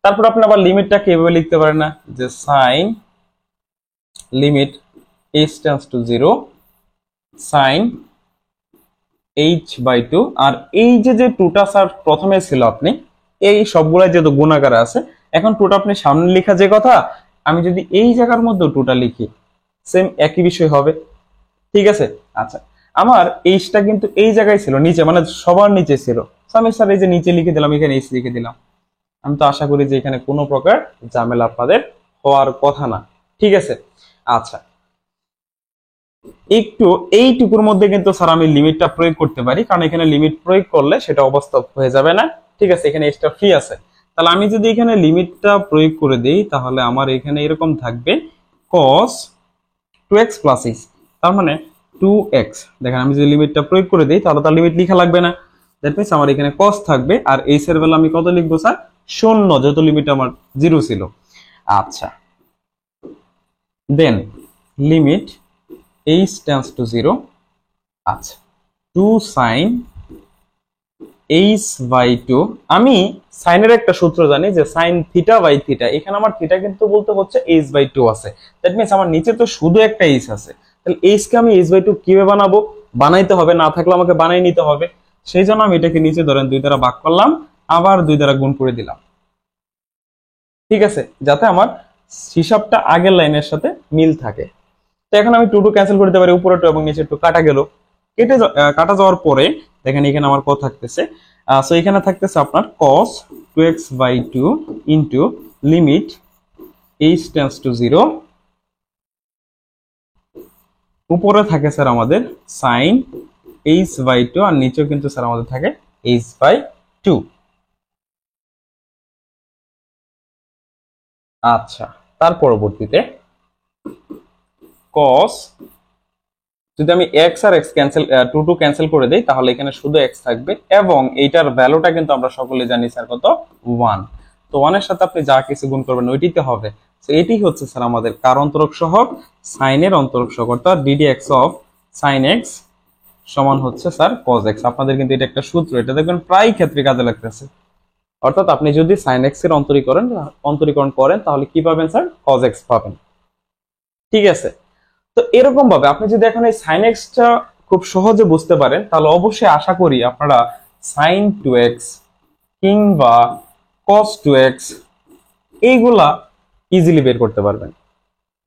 তারপর আপনি আবার লিমিটটাকে এভাবে লিখতে পারেন না, যে sin limit h tends to 0 sin h by 2। আর এই যে 2টা স্যার প্রথমে ছিল, আপনি এই সবগুলাই যেহেতু গুণাকারে আছে, এখন 2টা আপনি সামনে লেখা যে কথা, আমি যদি এই জায়গার মধ্যে 2টা লিখি, সেম একই বিষয় হবে। ঠিক আছে। আচ্ছা, আমার এইচটা কিন্তু এই জায়গায় ছিল, নিচে মানে সবার নিচে ছিল। আমি স্যার এই যে নিচে লিখে দিলাম, এখানে এইচ লিখে দিলাম। আমি তো আশা করি যে এখানে কোনো প্রকার ঝামেলা আপনাদের হওয়ার কথা না। ঠিক আছে। আচ্ছা, একটু এইটুকুর মধ্যে কিন্তু স্যার আমি লিমিটটা প্রয়োগ করতে পারি, কারণ এখানে লিমিট প্রয়োগ করলে সেটা অবাস্তব হয়ে যাবে না। ঠিক আছে, এখানে এক্সট্রা ফ্রি আছে। তাহলে আমি যদি এখানে লিমিটটা প্রয়োগ করে দিই, তাহলে আমার এখানে এরকম থাকবে cos 2x প্লাস এইচ, তার মানে 2x। দেখেন আমি যদি লিমিটটা প্রয়োগ করে দিই তাহলে তার লিমিট লেখা লাগবে না। দ্যাট মিন্স আমার এখানে cos থাকবে, আর এইচ এর বেলা আমি কত লিখবো স্যার? 0, যেহেতু লিমিট আমার 0 ছিল। আচ্ছা, দেন লিমিট h tends to 0, আচ্ছা 2 sin h বাই 2। আমি সাইনের একটা সূত্র জানি যে sin থিটা বাই থিটা, এখানে আমার থিটা কিন্তু বলতে হচ্ছে h বাই 2 আছে। দ্যাট মিন্স আমার নিচে তো শুধু একটা h আছে, তাহলে h কে আমি h বাই 2 কিভাবে বানাবো? বানাইতে হবে, না থাকলে আমাকে বানাই নিতে হবে। সেই জন্য আমি এটাকে নিচে ধরেন 2 দ্বারা ভাগ করলাম, আবার 2 দ্বারা গুণ করে দিলাম। ঠিক আছে, যাতে আমার হিসাবটা আগের লাইনের সাথে মিল থাকে। তো এখন আমি 2 ক্যান্সেল করতে পারি, উপরে 2 এবং নিচে 2 কাটা গেল। কাটা যাওয়ার পরে দেখেন এখানে আমার কত থাকতেছে? সো এখানে থাকতেছে আপনার cos 2x by 2 into limit h tends to 0। উপরে থাকে স্যার আমাদের sin h বাই 2, আর নিচেও কিন্তু স্যার আমাদের থাকে h বাই 2। আচ্ছা, তার পরবর্তীতে cos, যদি আমি x আর x ক্যান্সেল 2 ক্যান্সেল করে দেই, তাহলে এখানে শুধু x থাকবে, এবং এইটার ভ্যালুটা কিন্তু আমরা সকলে জানি স্যার কত? 1। তো 1 এর সাথে আপনি যা কিছু গুণ করবেন ওইটিতে হবে। তো এটি হচ্ছে স্যার আমাদের কার অন্তরক সহগ? sin এর অন্তরক সহগ, অর্থাৎ ddx অফ sin x সমান হচ্ছে স্যার cos x। আপনাদের কিন্তু এটা একটা সূত্র, এটা দেখবেন প্রায় ক্ষেত্রে কাজে লাগতেছে। অর্থাৎ আপনি যদি sin x এর অন্তরীকরণ করেন তাহলে কি পাবেন স্যার? cos x পাবেন। ঠিক আছে। তো এরকম ভাবে আপনি যদি এখন এই sin x টা খুব সহজে বুঝতে পারেন, তাহলে অবশ্যই আশা করি আপনারা sin 2x কিংবা cos 2x এইগুলা ইজিলি বের করতে পারবেন।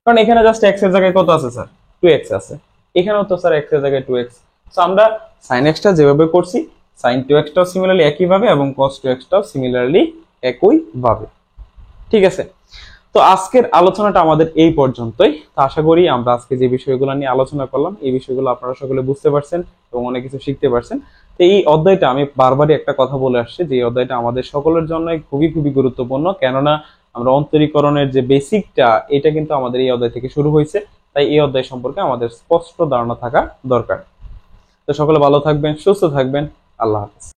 কারণ এখানে জাস্ট x এর জায়গায় কত আছে স্যার? 2x আছে। এখানেও তো স্যার x এর জায়গায় 2x। সো আমরা sin x টা যেভাবে করছি sin 2x টাও সিমিলারলি একই ভাবে, এবং cos 2x টাও সিমিলারলি একই ভাবে। ঠিক আছে। তো আজকের আলোচনাটা আমাদের এই পর্যন্তই। তো আশা করি আমরা আজকে যে বিষয়গুলো নিয়ে আলোচনা করলাম এই বিষয়গুলো আপনারা সকলে বুঝতে পারছেন এবং অনেক কিছু শিখতে পারছেন। তো এই অধ্যায়টা আমি বারবারই একটা কথা বলে আসছি যে এই অধ্যায়টা আমাদের সকলের জন্যই খুবই খুবই গুরুত্বপূর্ণ, কেননা আমরা অন্তরীকরণের যে বেসিকটা এটা কিন্তু আমাদের এই অধ্যায় থেকে শুরু হয়েছে। তাই এই অধ্যায় সম্পর্কে আমাদের স্পষ্ট ধারণা থাকা দরকার। তো সকলে ভালো থাকবেন, সুস্থ থাকবেন। আল্লাহ হাফেজ।